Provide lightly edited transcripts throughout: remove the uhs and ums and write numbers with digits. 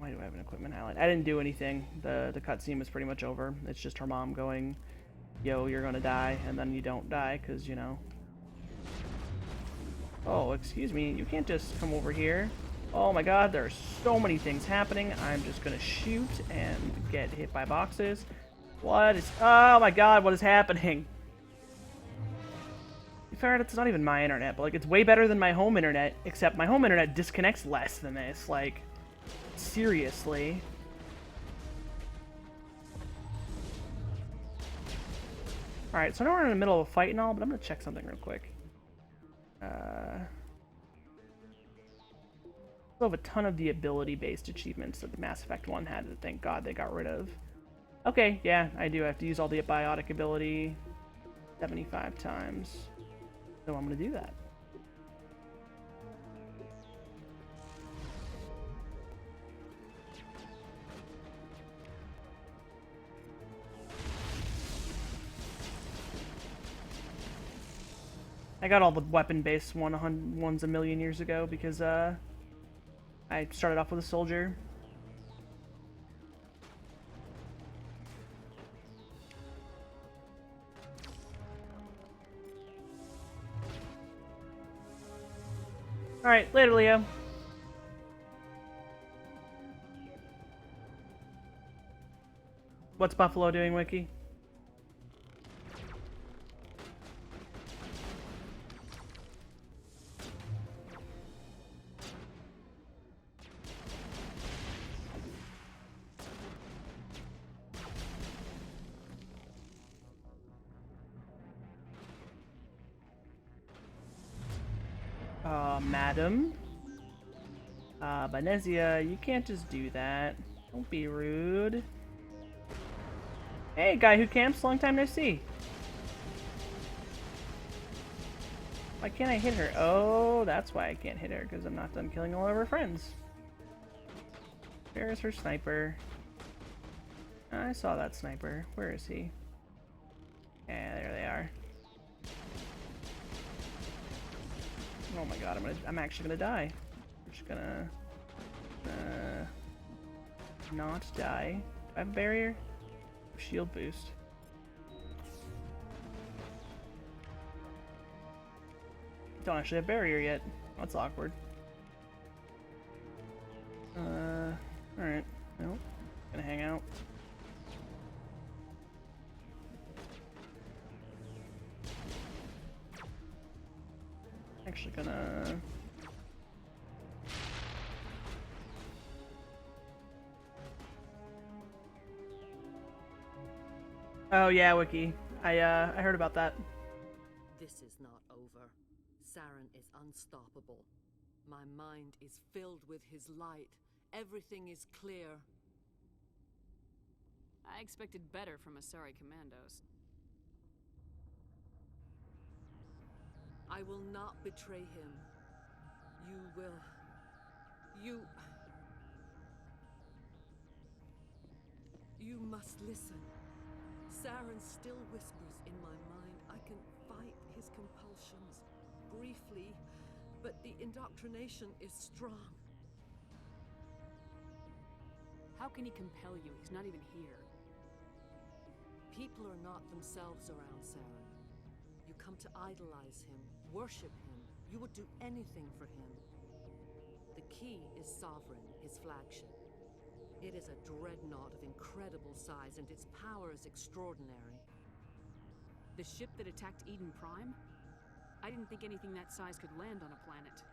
Why do I have an equipment highlight? I didn't do anything. The cutscene was pretty much over. It's just her mom going, yo, you're gonna die, and then you don't die, because, you know. Oh, excuse me, you can't just come over here. Oh my god, there are so many things happening. I'm just gonna shoot and get hit by boxes. What is... Oh my god, what is happening? In fact, it's not even my internet, but, like, it's way better than my home internet, except my home internet disconnects less than this. Like, seriously. Alright, so I know we're in the middle of a fight and all, but I'm gonna check something real quick. Still have a ton of the ability-based achievements that the Mass Effect 1 had that, thank God, they got rid of. Okay, yeah, I do have to use all the biotic ability 75 times. So I'm gonna do that. I got all the weapon-based ones a million years ago because I started off with a soldier. Alright, later, Leo. What's Buffalo doing, Wiki? Madam? Benezia, you can't just do that. Don't be rude. Hey, guy who camps, long time no see. Why can't I hit her? Oh, that's why I can't hit her, because I'm not done killing all of her friends. Where is her sniper? I saw that sniper. Where is he? Yeah, there they are. Oh my god, I'm actually gonna die. I'm just gonna not die. Do I have a barrier? Shield boost. Don't actually have barrier yet. That's awkward. Alright. Nope. Gonna hang out. Actually gonna... Oh yeah, Wiki. I heard about that. This is not over. Saren is unstoppable. My mind is filled with his light. Everything is clear. I expected better from Asari commandos. I will not betray him. You will... You must listen. Saren still whispers in my mind. I can fight his compulsions briefly, but the indoctrination is strong. How can he compel you? He's not even here. People are not themselves around Saren. You come to idolize him, worship him. You would do anything for him. The key is Sovereign, his flagship. It is a dreadnought of incredible size, and its power is extraordinary. The ship that attacked Eden Prime? I didn't think anything that size could land on a planet.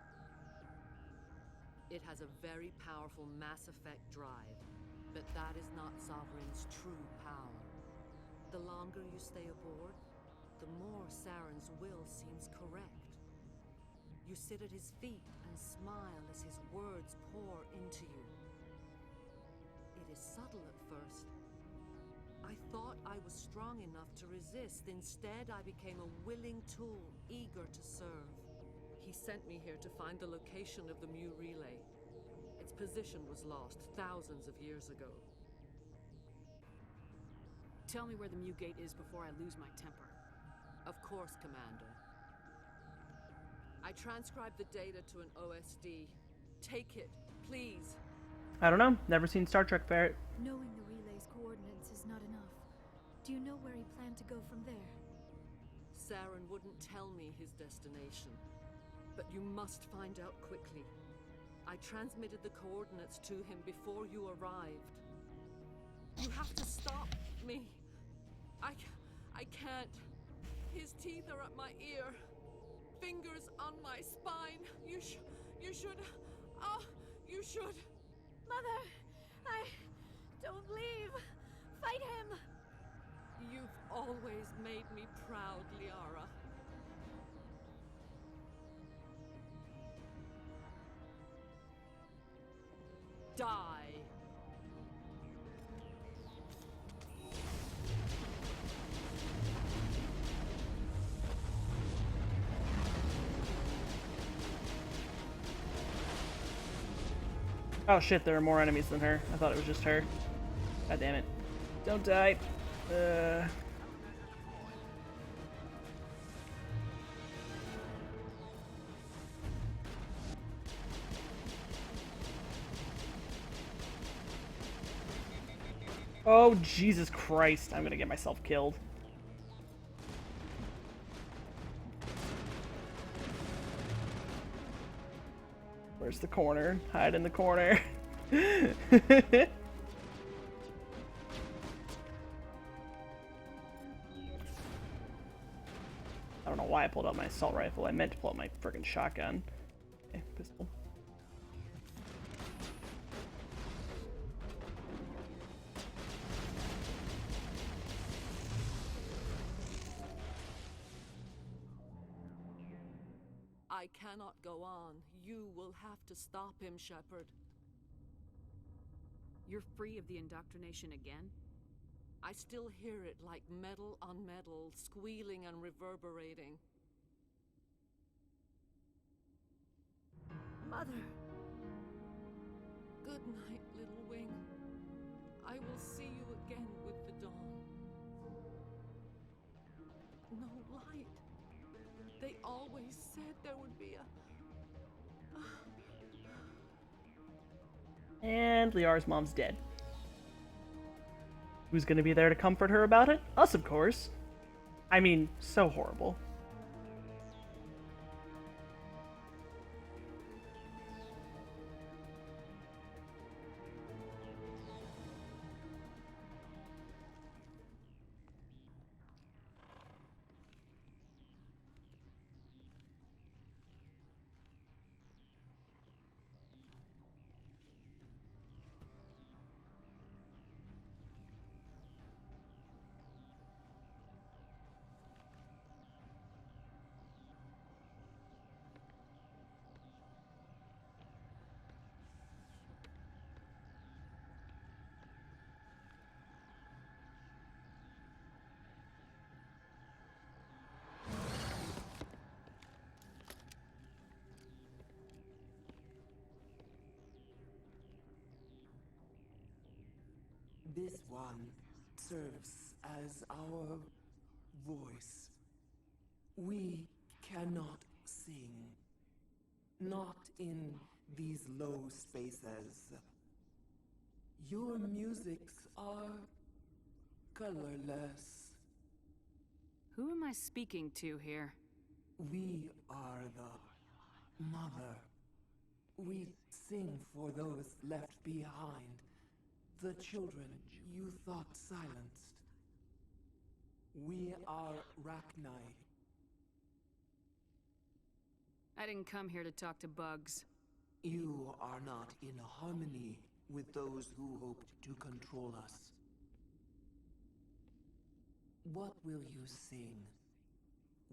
It has a very powerful Mass Effect drive, but that is not Sovereign's true power. The longer you stay aboard, the more Saren's will seems correct. You sit at his feet and smile as his words pour into you. It is subtle at first. I thought I was strong enough to resist. Instead, I became a willing tool, eager to serve. He sent me here to find the location of the Mu relay. Its position was lost thousands of years ago. Tell me where the Mu Gate is before I lose my temper. Of course, Commander. I transcribed the data to an OSD. Take it, please. I don't know. Never seen Star Trek Ferret. Knowing the relay's coordinates is not enough. Do you know where he planned to go from there? Saren wouldn't tell me his destination, but you must find out quickly. I transmitted the coordinates to him before you arrived. You have to stop me. I can't. His teeth are at my ear. Fingers on my spine. You should... Oh, you should... Mother! Don't leave! Fight him! You've always made me proud, Liara. Die! Oh shit, there are more enemies than her. I thought it was just her. God damn it. Don't die. Oh, Jesus Christ. I'm gonna get myself killed. Where's the corner? Hide in the corner. I don't know why I pulled out my assault rifle. I meant to pull out my friggin' shotgun. Okay, pistol. I cannot go on. You will have to stop him, Shepard. You're free of the indoctrination again? I still hear it like metal on metal, squealing and reverberating. Mother! Good night, little wing. I will see you again with the dawn. No light. They always said there would be a... And Liara's mom's dead. Who's gonna be there to comfort her about it? Us, of course. I mean, so horrible. This one serves as our voice. We cannot sing. Not in these low spaces. Your musics are colorless. Who am I speaking to here? We are the mother. We sing for those left behind. The children you thought silenced. We are Rachni. I didn't come here to talk to bugs. You are not in harmony with those who hoped to control us. What will you sing?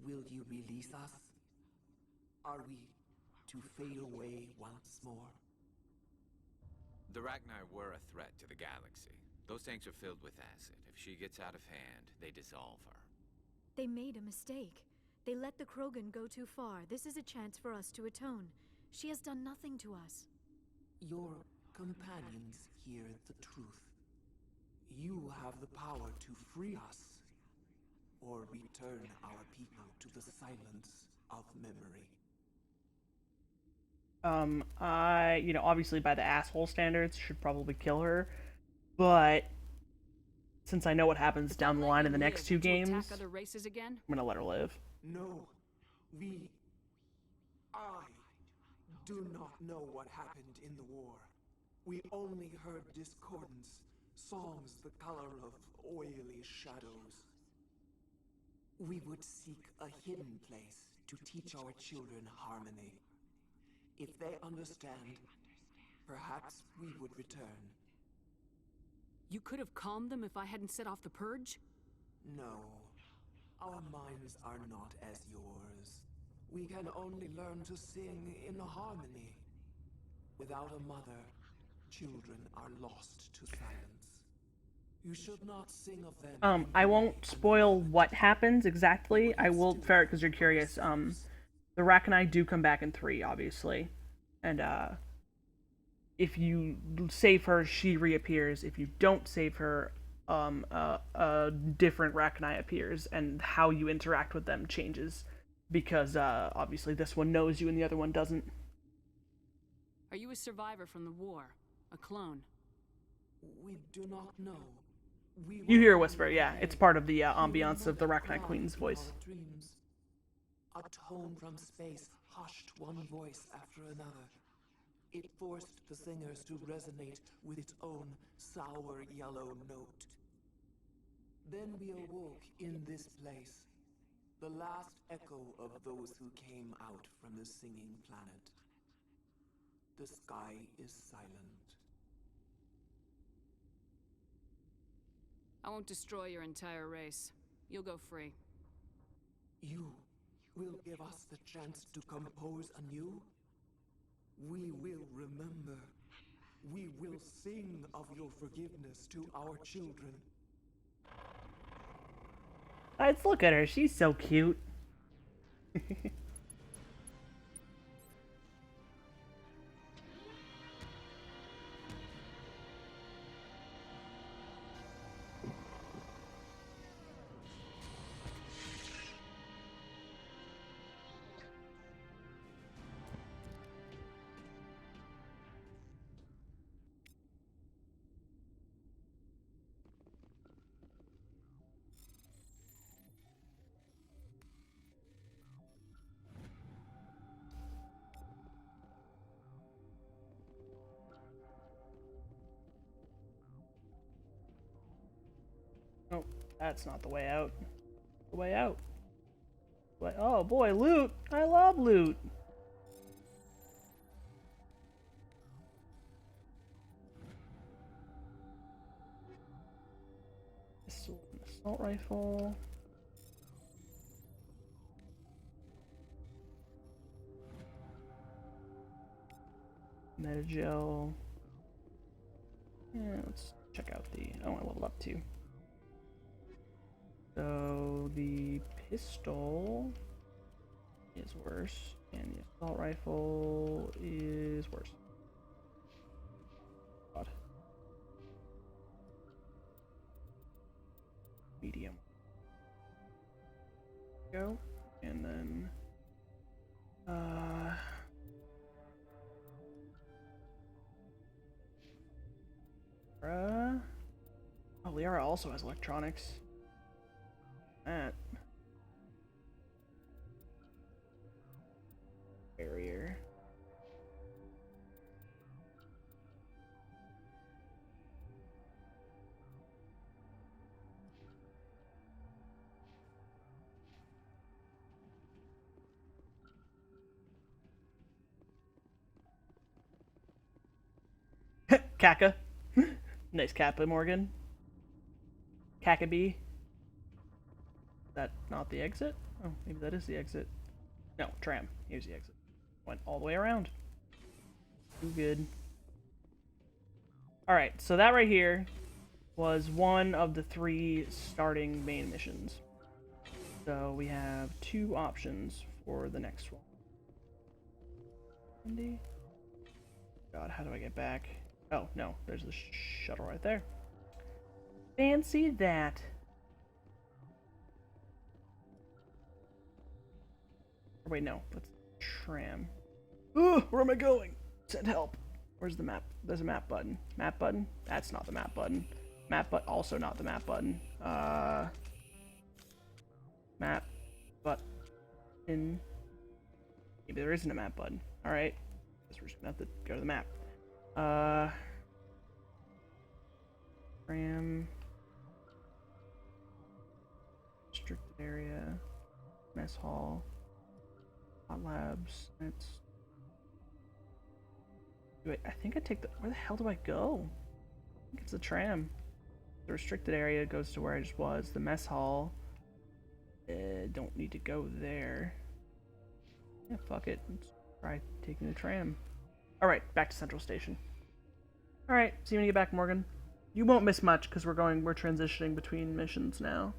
Will you release us? Are we to fade away once more? The Rachni were a threat to the galaxy. Those tanks are filled with acid. If she gets out of hand, they dissolve her. They made a mistake. They let the Krogan go too far. This is a chance for us to atone. She has done nothing to us. Your companions hear the truth. You have the power to free us, or return our people to the silence of memory. I, obviously by the asshole standards, should probably kill her, but since I know what happens down the line in the next two games, Attack other races again? I'm gonna let her live. No, I do not know what happened in the war. We only heard discordance, songs the color of oily shadows. We would seek a hidden place to teach our children harmony. If they understand, perhaps we would return. You could have calmed them if I hadn't set off the purge? No, our minds are not as yours. We can only learn to sing in harmony. Without a mother, children are lost to silence. You should not sing of them. I won't spoil what happens exactly. I will, Ferret, because you're curious. The Rachni do come back in 3, obviously, and if you save her, she reappears. If you don't save her, a different Rachni appears, and how you interact with them changes, because obviously this one knows you and the other one doesn't. Are you a survivor from the war? A clone? We do not know. You hear a whisper, yeah. It's part of the ambiance of the Rachni Queen's voice. Dreams. A tone from space hushed one voice after another. It forced the singers to resonate with its own sour yellow note. Then we awoke in this place, the last echo of those who came out from the singing planet. The sky is silent. I won't destroy your entire race. You'll go free. You will give us the chance to compose anew? We will remember. We will sing of your forgiveness to our children. Let's look at her. She's so cute. Oh, that's not the way out. The way out. Oh boy, loot! I love loot! Assault rifle. Metagel. Yeah, let's check out the... Oh, I leveled up too. So the pistol is worse, and the assault rifle is worse. God. Medium. Go, and then oh, Liara also has electronics. That barrier. Kaka. Nice Kappa, Morgan. Kakabee. That not the exit? Oh, maybe that is the exit. No, tram. Here's the exit. Went all the way around. Too good. Alright, so that right here was one of the 3 starting main missions. So we have 2 options for the next one. Andy? God, how do I get back? Oh, no, there's the shuttle right there. Fancy that. Wait, no, that's tram. Ugh, where am I going? Send help. Where's the map? There's a map button. Map button? That's not the map button. Map but also not the map button. Map button. Maybe there isn't a map button. Alright. Guess we're just gonna have to go to the map. Tram. Restricted area. Mess hall. Hot labs. That's. Wait, I think I take the. Where the hell do I go? I think it's the tram. The restricted area goes to where I just was. The mess hall. Don't need to go there. Yeah, fuck it. Let's try taking the tram. Alright, back to Central Station. Alright, see you when you get back, Morgan. You won't miss much because we're transitioning between missions now.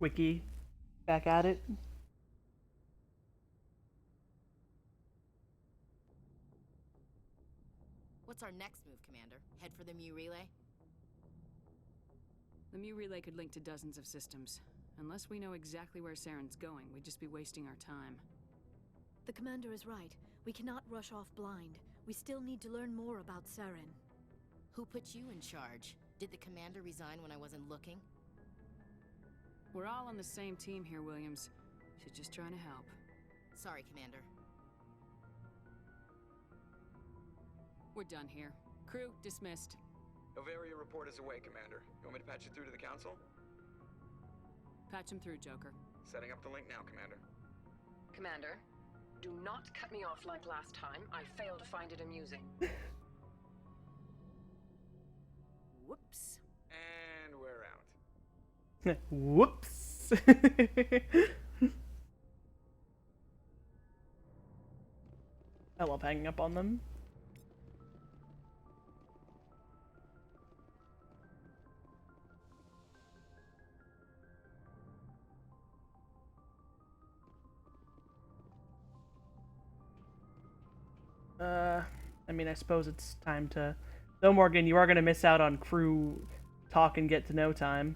Wiki, back at it. What's our next move, Commander? Head for the Mu relay? The Mu relay could link to dozens of systems. Unless we know exactly where Saren's going, we'd just be wasting our time. The commander is right. We cannot rush off blind. We still need to learn more about Saren. Who put you in charge? Did the commander resign when I wasn't looking? We're all on the same team here, Williams. She's just trying to help. Sorry, Commander. We're done here. Crew, dismissed. Noveria report is away, Commander. You want me to patch you through to the Council? Patch him through, Joker. Setting up the link now, Commander. Commander, do not cut me off like last time. I failed to find it amusing. Whoops. And we're out. Whoops. I love hanging up on them. I mean, I suppose it's time to... Though, Morgan, you are going to miss out on crew talk and get to know time.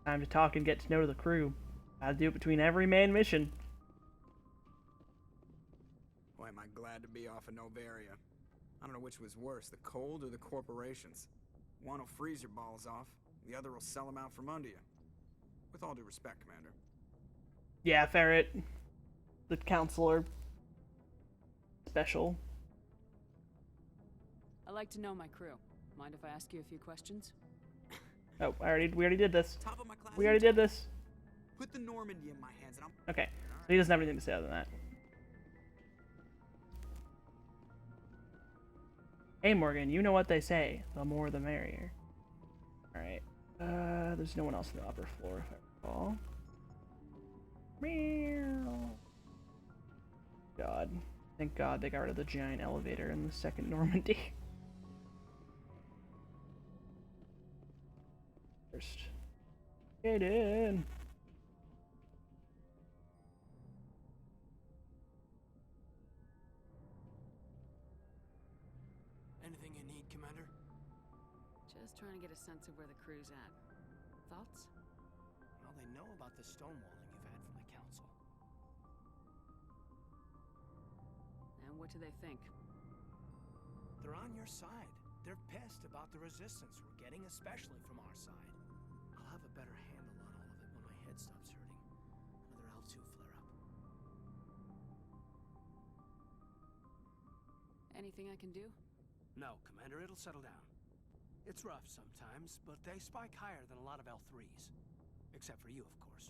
Time to talk and get to know the crew. Gotta do it between every main mission. Boy, am I glad to be off of Noveria. I don't know which was worse, the cold or the corporations. One will freeze your balls off, the other will sell them out from under you. With all due respect, Commander. Yeah, Ferret. The counselor. Special. I like to know my crew. Mind if I ask you a few questions? Oh, we already did this. Top of my class. We already did this. Put the Normandy in my hands and I'm... Okay, so he doesn't have anything to say other than that. Hey, Morgan, you know what they say. The more the merrier. Alright. There's no one else on the upper floor, if I recall. Meow. God. Thank God they got rid of the giant elevator in the second Normandy. First. Get in. Anything you need, Commander? Just trying to get a sense of where the crew's at. Thoughts? Well, they know about the stonewalling you've had from the Council. And what do they think? They're on your side. They're pissed about the resistance we're getting, especially from our side. I'll have a better handle on all of it when my head stops hurting. Another L2 flare-up. Anything I can do? No, Commander, it'll settle down. It's rough sometimes, but they spike higher than a lot of L3s. Except for you, of course.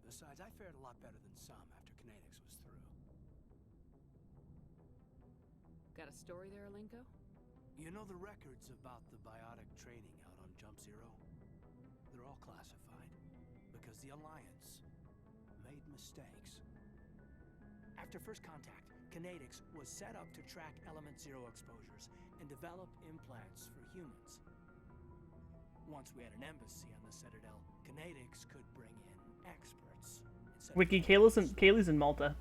Besides, I fared a lot better than some after Kinetics was through. Got a story there, Alenko? You know the records about the biotic training out on Jump Zero? They're all classified, because the Alliance made mistakes. After first contact, Kinetics was set up to track Element Zero exposures and develop implants for humans. Once we had an embassy on the Citadel, Canadix could bring in experts. Wiki, Kaylee's in Malta.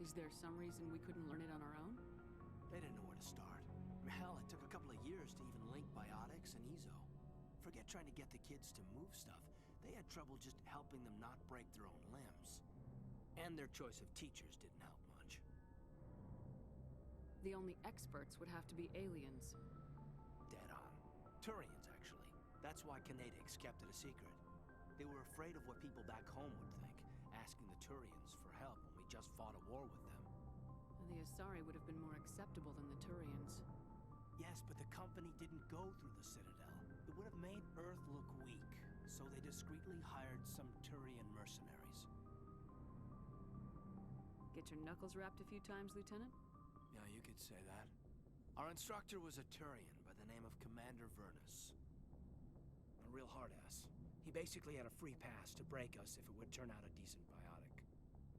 Is there some reason we couldn't learn it on our own? They didn't know where to start. Hell, it took a couple of years to even link Biotics and Ezo. Forget trying to get the kids to move stuff. They had trouble just helping them not break their own limbs. And their choice of teachers didn't help much. The only experts would have to be aliens. Dead on. Turians, actually. That's why Canadix kept it a secret. They were afraid of what people back home would think, asking the Turians for help when we just fought a war with them. The Asari would have been more acceptable than the Turians. Yes, but the company didn't go through the Citadel. It would have made Earth look weak, so they discreetly hired some Turian mercenaries. Get your knuckles rapped a few times, Lieutenant? Yeah, you could say that. Our instructor was a Turian by the name of Commander Vernus. A real hard-ass. He basically had a free pass to break us if it would turn out a decent biotic.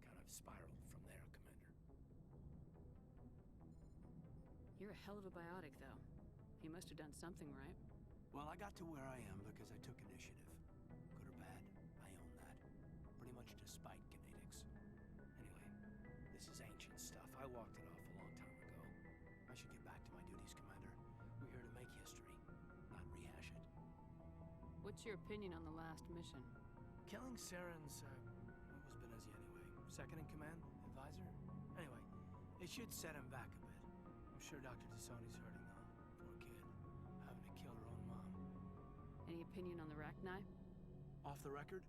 Kind of spiraled from there, Commander. You're a hell of a biotic, though. He must have done something right. Well, I got to where I am because I took initiative. Good or bad, I own that. Pretty much despite Canadix. Anyway, this is ancient stuff. I walked it off a long time ago. I should get back to my duties, Commander. We're here to make history, not rehash it. What's your opinion on the last mission? Killing Saren's, what was Benezia anyway? Second in command? Advisor? Anyway, it should set him back a bit. I'm sure Dr. Tassoni's hurting, though. Poor kid. Having to kill her own mom. Any opinion on the Rachni? Off the record?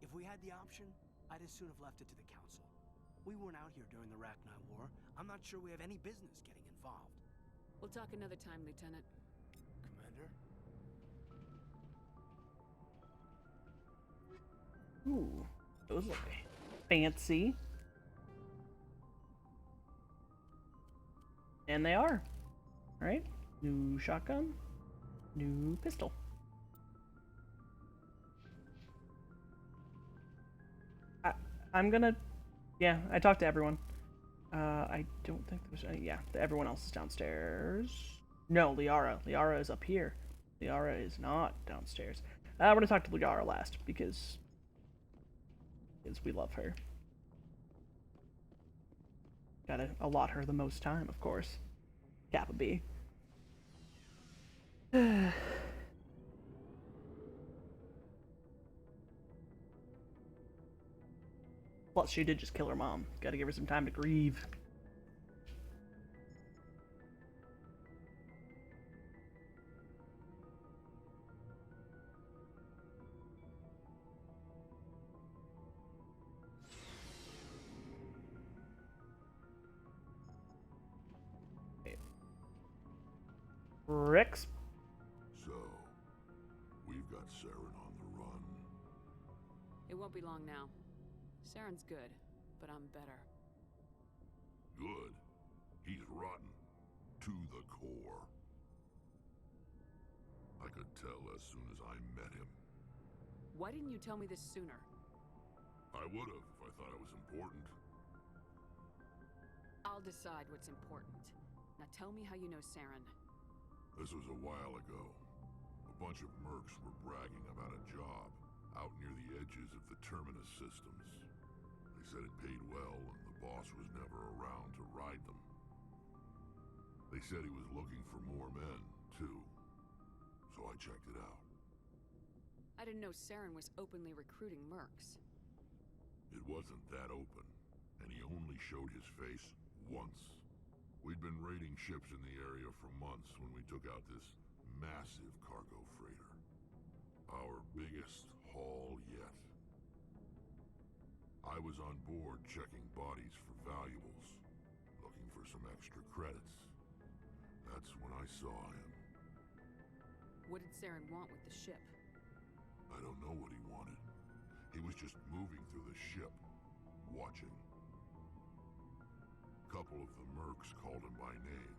If we had the option, I'd as soon have left it to the Council. We weren't out here during the Rachni War. I'm not sure we have any business getting involved. We'll talk another time, Lieutenant. Commander? Ooh, those look fancy. And they are. Right? New shotgun, new pistol. I'm gonna... Yeah, I talked to everyone. I don't think there's any... Yeah, everyone else is downstairs. No, Liara. Liara is up here. Liara is not downstairs. We're gonna talk to Liara last, because we love her. Gotta allot her the most time, of course. Kappa B. Plus, she did just kill her mom. Gotta give her some time to grieve. Rex? So, we've got Saren on the run. It won't be long now. Saren's good, but I'm better. Good. He's rotten. To the core. I could tell as soon as I met him. Why didn't you tell me this sooner? I would've if I thought it was important. I'll decide what's important. Now tell me how you know Saren. This was a while ago. A bunch of mercs were bragging about a job out near the edges of the Terminus systems. They said it paid well and the boss was never around to ride them. They said he was looking for more men, too. So I checked it out. I didn't know Saren was openly recruiting mercs. It wasn't that open, and he only showed his face once. We'd been raiding ships in the area for months when we took out this massive cargo freighter. Our biggest haul yet. I was on board checking bodies for valuables, looking for some extra credits. That's when I saw him. What did Saren want with the ship? I don't know what he wanted. He was just moving through the ship, watching. A couple of the mercs called him by name,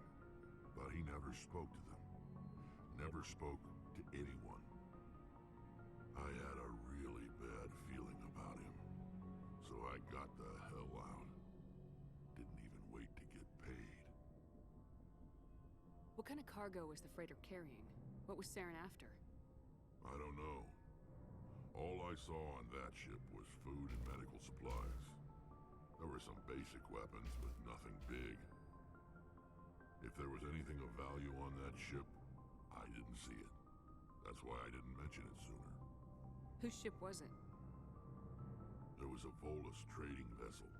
but he never spoke to them. Never spoke to anyone. I had a really bad feeling about him, so I got the hell out. Didn't even wait to get paid. What What kind of cargo was the freighter carrying? What was Saren after? I don't know. All I saw on that ship was food and medical supplies. There were some basic weapons, but nothing big. If there was anything of value on that ship, I didn't see it. That's why I didn't mention it sooner. Whose ship was it? There was a Volus trading vessel.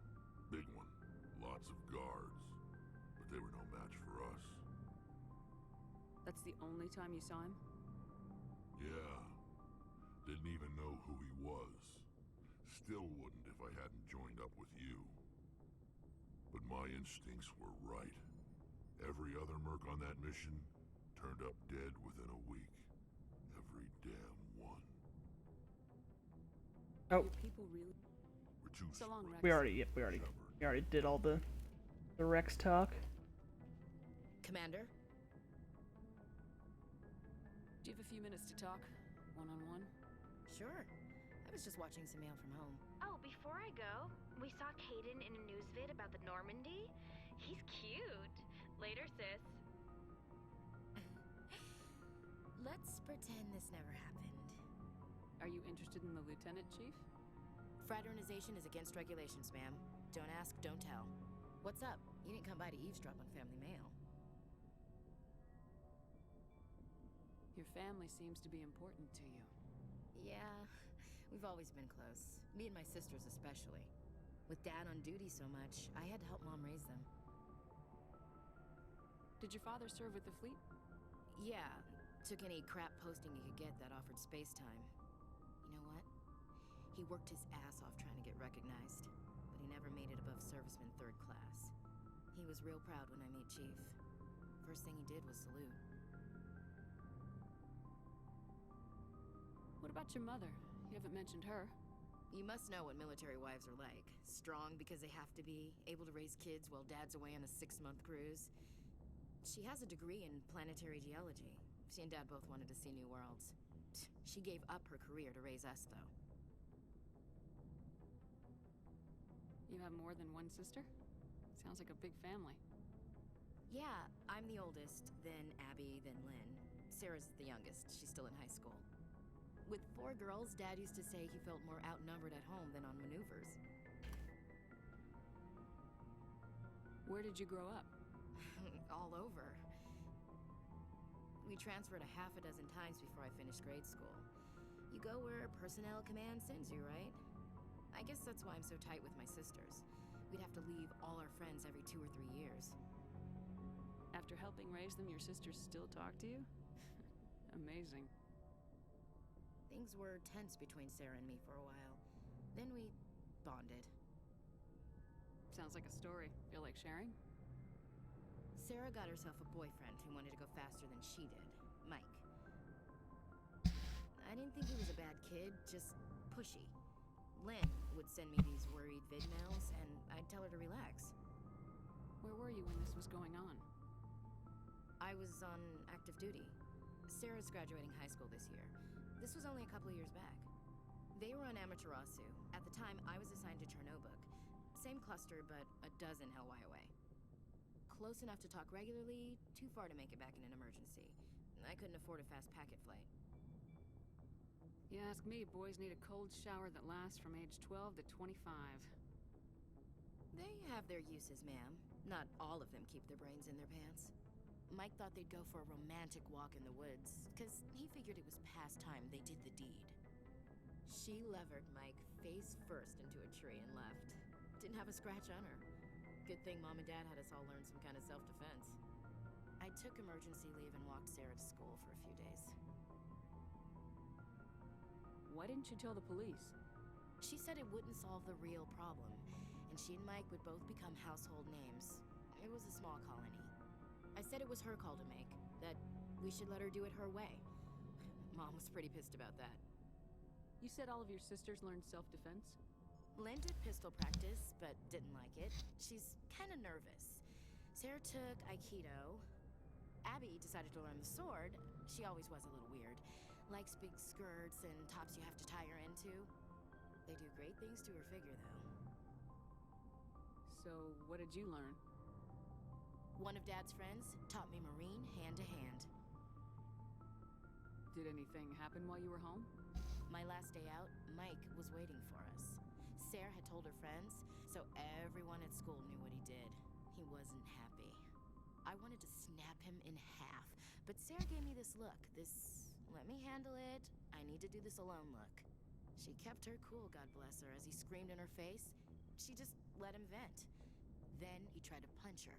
Big one. Lots of guards. But they were no match for us. That's the only time you saw him? Yeah. Didn't even know who he was. Still wouldn't if I hadn't joined up with you. But my instincts were right. Every other merc on that mission turned up dead within a week. Every damn one. Oh. Do people really? We're too So long, Rex. We already did all the Rex talk. Commander? Do you have a few minutes to talk? One-on-one? Sure. I was just watching some mail from home. Oh, before I go, we saw Caden in a news vid about the Normandy. He's cute. Later, sis. Let's pretend this never happened. Are you interested in the Lieutenant, Chief? Fraternization is against regulations, ma'am. Don't ask, don't tell. What's up? You didn't come by to eavesdrop on family mail. Your family seems to be important to you. Yeah, we've always been close. Me and my sisters especially. With Dad on duty so much, I had to help Mom raise them. Did your father serve with the fleet? Yeah, took any crap posting he could get that offered space time. You know what? He worked his ass off trying to get recognized, but he never made it above serviceman 3rd class. He was real proud when I met Chief. First thing he did was salute. What about your mother? You haven't mentioned her. You must know what military wives are like. Strong because they have to be, able to raise kids while Dad's away on a 6-month cruise. She has a degree in planetary geology. She and Dad both wanted to see new worlds. She gave up her career to raise us, though. You have more than one sister? Sounds like a big family. Yeah, I'm the oldest, then Abby, then Lynn. Sarah's the youngest. She's still in high school. With 4 girls, Dad used to say he felt more outnumbered at home than on maneuvers. Where did you grow up? All over. We transferred a half a dozen times before I finished grade school. You go where personnel command sends you, right? I guess that's why I'm so tight with my sisters. We'd have to leave all our friends every 2 or 3 years. After helping raise them, your sisters still talk to you? Amazing. Things were tense between Sarah and me for a while. Then we bonded. Sounds like a story. Feel like sharing? Sarah got herself a boyfriend who wanted to go faster than she did, Mike. I didn't think he was a bad kid, just pushy. Lynn would send me these worried vid mails, and I'd tell her to relax. Where were you when this was going on? I was on active duty. Sarah's graduating high school this year. This was only a couple of years back. They were on Amaterasu. At the time, I was assigned to Chernobog. Same cluster, but a dozen Hellway away. Close enough to talk regularly, too far to make it back in an emergency. I couldn't afford a fast packet flight. You ask me, boys need a cold shower that lasts from age 12 to 25. They have their uses, ma'am. Not all of them keep their brains in their pants. Mike thought they'd go for a romantic walk in the woods, because he figured it was past time they did the deed. She levered Mike face first into a tree and left. Didn't have a scratch on her. Good thing Mom and Dad had us all learn some kind of self-defense. I took emergency leave and walked Sarah to school for a few days. Why didn't you tell the police? She said it wouldn't solve the real problem, and she and Mike would both become household names. It was a small colony. I said it was her call to make, that we should let her do it her way. Mom was pretty pissed about that. You said all of your sisters learned self-defense? Lynn did pistol practice, but didn't like it. She's kind of nervous. Sarah took Aikido. Abby decided to learn the sword. She always was a little weird. Likes big skirts and tops you have to tie her into. They do great things to her figure, though. So, what did you learn? One of Dad's friends taught me Marine hand to hand. Did anything happen while you were home? My last day out, Mike was waiting for us. Sarah had told her friends, so everyone at school knew what he did. He wasn't happy. I wanted to snap him in half, but Sarah gave me this look, this let me handle it, I need to do this alone look. She kept her cool, God bless her, as he screamed in her face. She just let him vent. Then he tried to punch her.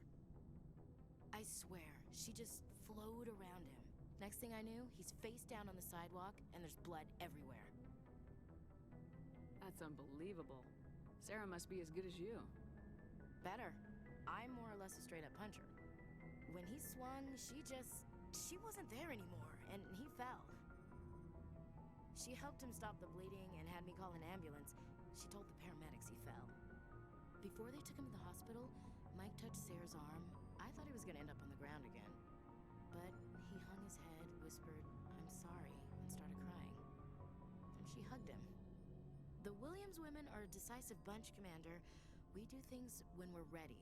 I swear, she just flowed around him. Next thing I knew, he's face down on the sidewalk, and there's blood everywhere. That's unbelievable. Sarah must be as good as you. Better. I'm more or less a straight-up puncher. When he swung, she wasn't there anymore, and he fell. She helped him stop the bleeding and had me call an ambulance. She told the paramedics he fell. Before they took him to the hospital, Mike touched Sarah's arm. I thought he was gonna end up on the ground again. But he hung his head, whispered, "I'm sorry," and started crying. And she hugged him. The Williams women are a decisive bunch, Commander. We do things when we're ready.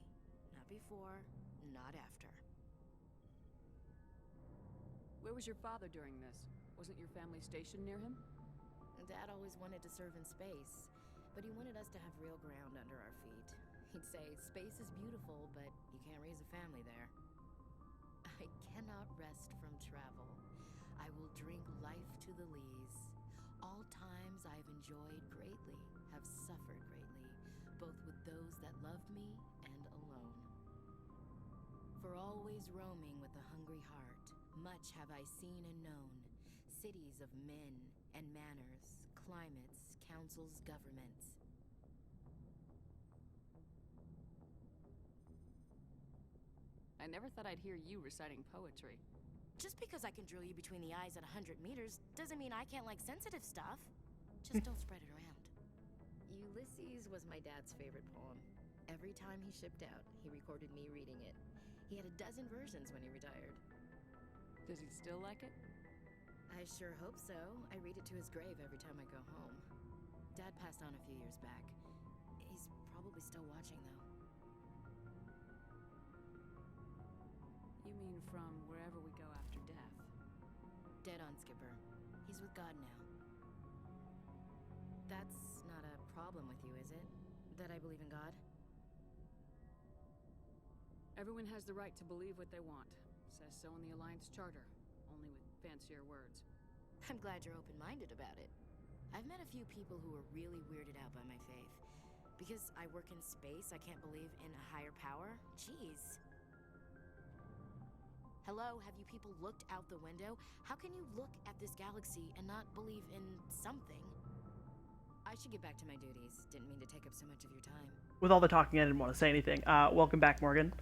Not before, not after. Where was your father during this? Wasn't your family stationed near him? Dad always wanted to serve in space, but he wanted us to have real ground under our feet. He'd say, space is beautiful, but you can't raise a family there. I cannot rest from travel. I will drink life to the lees. All times I have enjoyed greatly, have suffered greatly, both with those that loved me and alone. For always roaming with a hungry heart, much have I seen and known, cities of men and manners, climates, councils, governments. I never thought I'd hear you reciting poetry. Just because I can drill you between the eyes at 100 meters doesn't mean I can't like sensitive stuff. Just don't spread it around. Ulysses was my dad's favorite poem. Every time he shipped out, he recorded me reading it. He had a dozen versions when he retired. Does he still like it? I sure hope so. I read it to his grave every time I go home. Dad passed on a few years back. He's probably still watching, though. You mean from wherever we go after death? Dead on, Skipper. He's with God now. That's not a problem with you, is it? That I believe in God? Everyone has the right to believe what they want. Says so in the Alliance Charter, only with fancier words. I'm glad you're open-minded about it. I've met a few people who are really weirded out by my faith. Because I work in space, I can't believe in a higher power? Jeez. Hello, have you people looked out the window? How can you look at this galaxy and not believe in something? I should get back to my duties. Didn't mean to take up so much of your time. With all the talking, I didn't want to say anything. Welcome back, Morgan.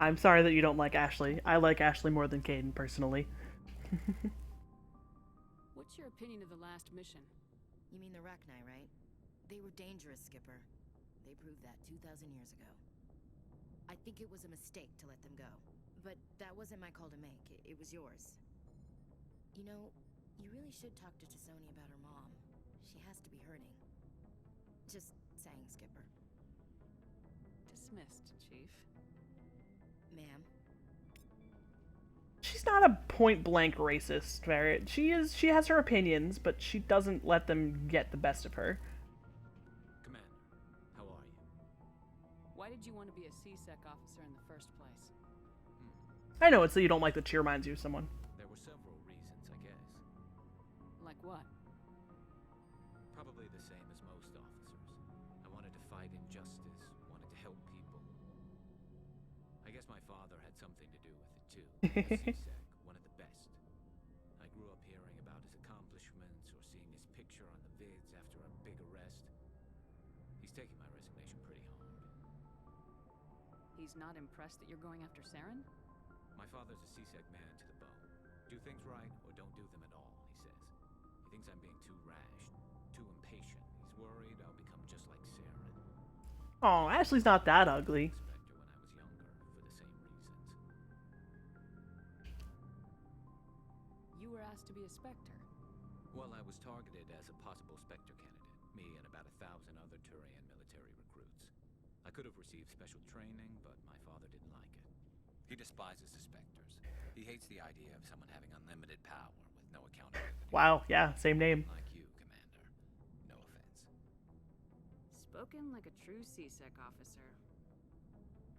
I'm sorry that you don't like Ashley. I like Ashley more than Kaidan, personally. What's your opinion of the last mission? You mean the Rachni, right? They were dangerous, Skipper. They proved that 2,000 years ago. I think it was a mistake to let them go. But that wasn't my call to make. It was yours. You know, you really should talk to T'Soni about her mom. She has to be hurting. Just saying, Skipper. Dismissed, Chief. Ma'am? She's not a point-blank racist, Barrett. She has her opinions, but she doesn't let them get the best of her. Commander, how are you? Why did you want to be a C-Sec officer in the first place? I know, it's that you don't like that she reminds you of someone. There were several reasons, I guess. Like what? Probably the same as most officers. I wanted to fight injustice, wanted to help people. I guess my father had something to do with it too. C-Sec, one of the best. I grew up hearing about his accomplishments or seeing his picture on the vids after a big arrest. He's taking my resignation pretty hard. He's not impressed that you're going after Saren? My father's a C-Sec man to the bone. Do things right or don't do them at all, he says. He thinks I'm being too rash, too impatient. He's worried I'll become just like Saren. Oh, Ashley's not that ugly. Spectre when I was younger, for the same reasons. You were asked to be a Spectre? Well, I was targeted as a possible Spectre candidate. Me and about 1,000 other Turian military recruits. I could have received special training, but my father didn't like it. He despises the Spectres. He hates the idea of someone having unlimited power with no accountability. Wow, yeah, same name. Like you, Commander. No offense. Spoken like a true CSEC officer.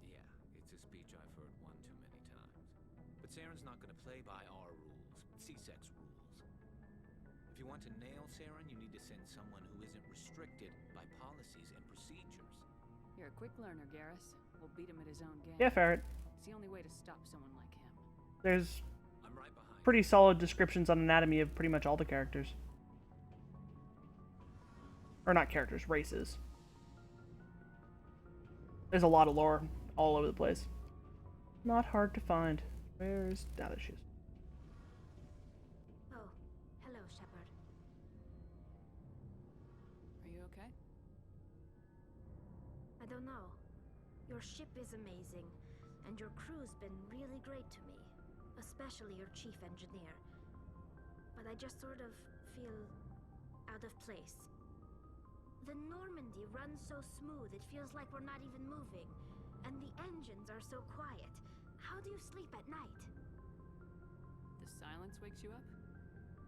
Yeah, it's a speech I've heard one too many times. But Saren's not gonna play by our rules, CSEC's rules. If you want to nail Saren, you need to send someone who isn't restricted by policies and procedures. You're a quick learner, Garrus. We'll beat him at his own game. Yeah, Ferret. It's the only way to stop someone like him. There's I'm right behind pretty solid descriptions on anatomy of pretty much all the characters. Or not characters, races. There's a lot of lore all over the place. Not hard to find. Where's... Ah, there she is. Oh, hello, Shepard. Are you okay? I don't know. Your ship is amazing, and your crew's been really great to me, especially your chief engineer. But I just sort of feel out of place. The Normandy runs so smooth it feels like we're not even moving, and the engines are so quiet. How do you sleep at night? The silence wakes you up?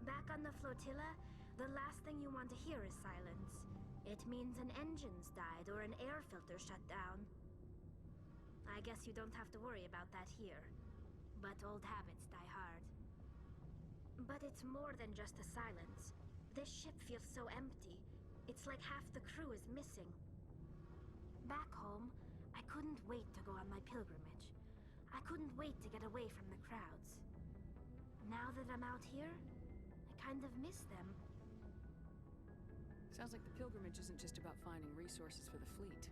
Back on the flotilla, the last thing you want to hear is silence. It means an engine's died or an air filter shut down. I guess you don't have to worry about that here. But old habits die hard. But it's more than just the silence. This ship feels so empty. It's like half the crew is missing. Back home, I couldn't wait to go on my pilgrimage. I couldn't wait to get away from the crowds. Now that I'm out here, I kind of miss them. Sounds like the pilgrimage isn't just about finding resources for the fleet.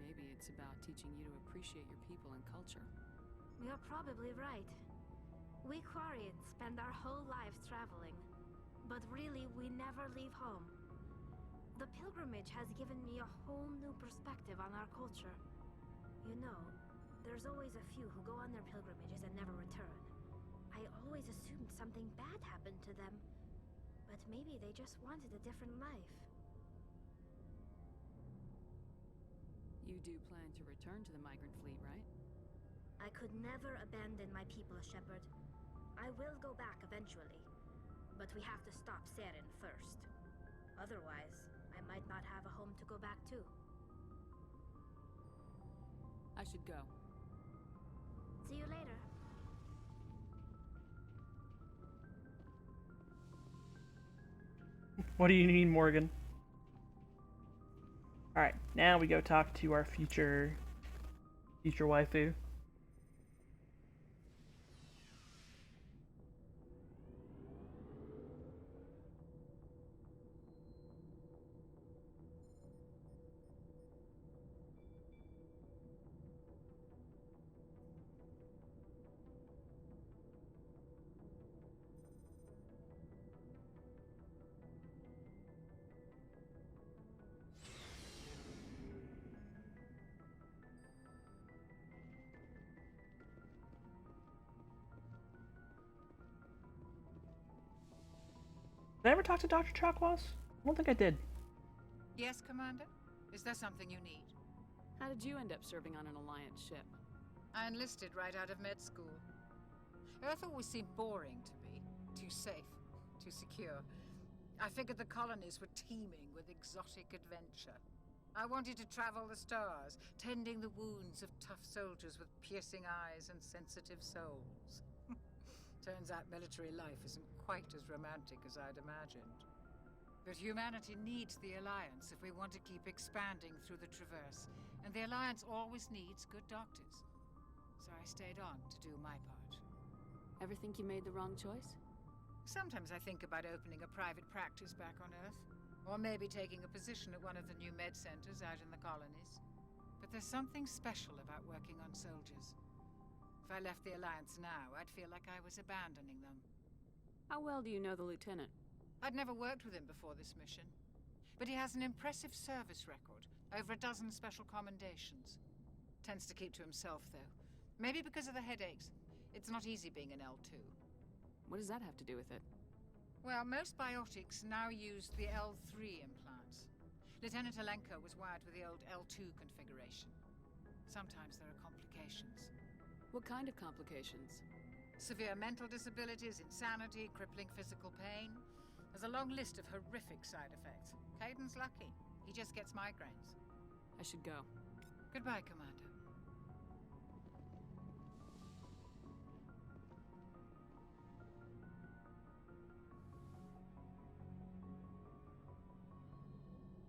Maybe it's about teaching you to appreciate your people and culture. You're probably right. We Quarians spend our whole lives traveling, but really we never leave home. The pilgrimage has given me a whole new perspective on our culture. You know, there's always a few who go on their pilgrimages and never return. I always assumed something bad happened to them, but maybe they just wanted a different life. You do plan to return to the migrant fleet, right? I could never abandon my people, Shepard. I will go back eventually, but we have to stop Saren first. Otherwise, I might not have a home to go back to. I should go. See you later. What do you need, Morgan? Alright, now we go talk to our future waifu. Did I ever talk to Dr. Chakwas? I don't think I did. Yes, Commander? Is there something you need? How did you end up serving on an Alliance ship? I enlisted right out of med school. Earth always seemed boring to me. Too safe, too secure. I figured the colonies were teeming with exotic adventure. I wanted to travel the stars, tending the wounds of tough soldiers with piercing eyes and sensitive souls. Turns out military life isn't quite as romantic as I'd imagined. But humanity needs the Alliance if we want to keep expanding through the Traverse, and the Alliance always needs good doctors. So I stayed on to do my part. Ever think you made the wrong choice? Sometimes I think about opening a private practice back on Earth, or maybe taking a position at one of the new med centers out in the colonies. But there's something special about working on soldiers. If I left the Alliance now, I'd feel like I was abandoning them. How well do you know the Lieutenant? I'd never worked with him before this mission. But he has an impressive service record, over a dozen special commendations. Tends to keep to himself, though. Maybe because of the headaches. It's not easy being an L2. What does that have to do with it? Well, most biotics now use the L3 implants. Lieutenant Alenko was wired with the old L2 configuration. Sometimes there are complications. What kind of complications? Severe mental disabilities, insanity, crippling physical pain. There's a long list of horrific side effects. Caden's lucky. He just gets migraines. I should go. Goodbye, Commander.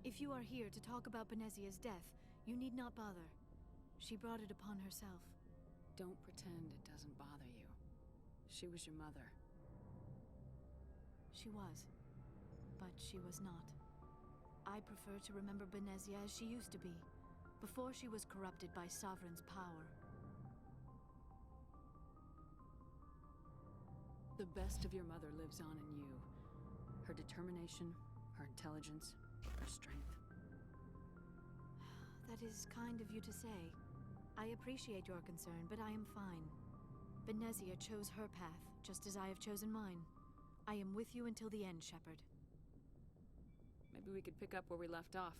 If you are here to talk about Benezia's death, you need not bother. She brought it upon herself. Don't pretend it doesn't bother you. She was your mother. She was. But she was not. I prefer to remember Benezia as she used to be, before she was corrupted by Sovereign's power. The best of your mother lives on in you. Her determination, her intelligence, her strength. That is kind of you to say. I appreciate your concern, but I am fine. Benezia chose her path, just as I have chosen mine. I am with you until the end, Shepard. Maybe we could pick up where we left off.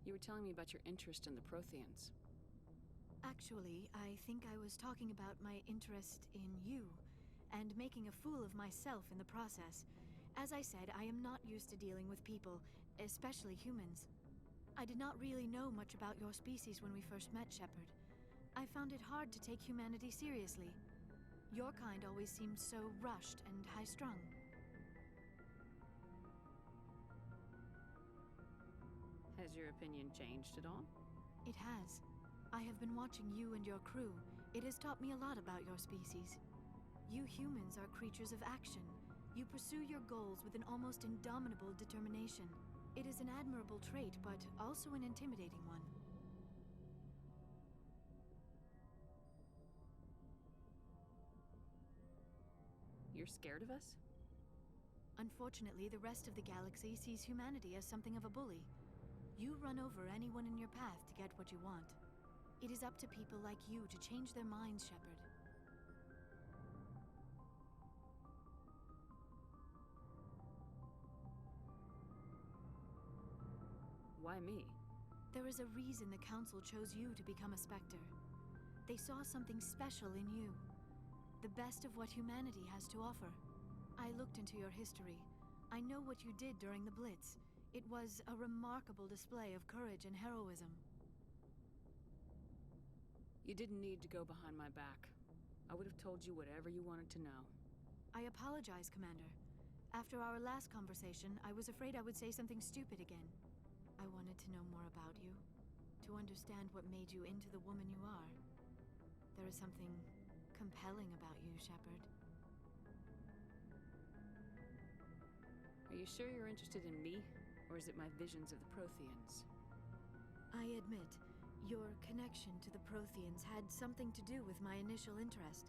You were telling me about your interest in the Protheans. Actually, I think I was talking about my interest in you, and making a fool of myself in the process. As I said, I am not used to dealing with people, especially humans. I did not really know much about your species when we first met, Shepard. I found it hard to take humanity seriously. Your kind always seemed so rushed and high-strung. Has your opinion changed at all? It has. I have been watching you and your crew. It has taught me a lot about your species. You humans are creatures of action. You pursue your goals with an almost indomitable determination. It is an admirable trait, but also an intimidating one. You're scared of us? Unfortunately, the rest of the galaxy sees humanity as something of a bully. You run over anyone in your path to get what you want. It is up to people like you to change their minds, Shepard. Why me? There is a reason the Council chose you to become a Spectre. They saw something special in you. The best of what humanity has to offer. I looked into your history. I know what you did during the Blitz. It was a remarkable display of courage and heroism. You didn't need to go behind my back. I would have told you whatever you wanted to know. I apologize, Commander. After our last conversation, I was afraid I would say something stupid again. I wanted to know more about you, to understand what made you into the woman you are. There is something compelling about you, Shepard. Are you sure you're interested in me, or is it my visions of the Protheans? I admit, your connection to the Protheans had something to do with my initial interest,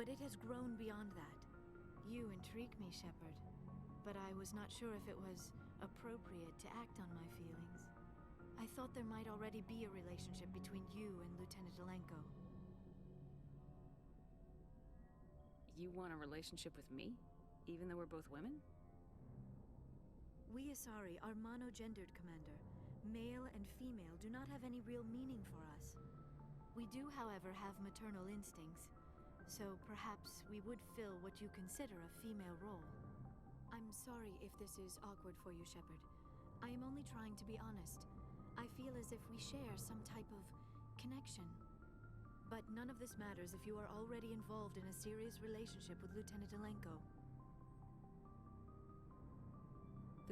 but it has grown beyond that. You intrigue me, Shepard, but I was not sure if it was appropriate to act on my feelings. I thought there might already be a relationship between you and Lieutenant Alenko. You want a relationship with me? Even though we're both women? We Asari are monogendered, Commander. Male and female do not have any real meaning for us. We do, however, have maternal instincts, so perhaps we would fill what you consider a female role. I'm sorry if this is awkward for you, Shepard. I am only trying to be honest. I feel as if we share some type of connection. But none of this matters if you are already involved in a serious relationship with Lieutenant Alenko.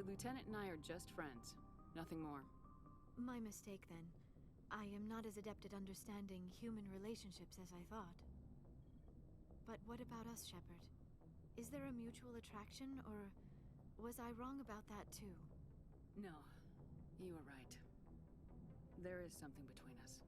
The Lieutenant and I are just friends. Nothing more. My mistake, then. I am not as adept at understanding human relationships as I thought. But what about us, Shepard? Is there a mutual attraction, or was I wrong about that too? No, you were right. There is something between us.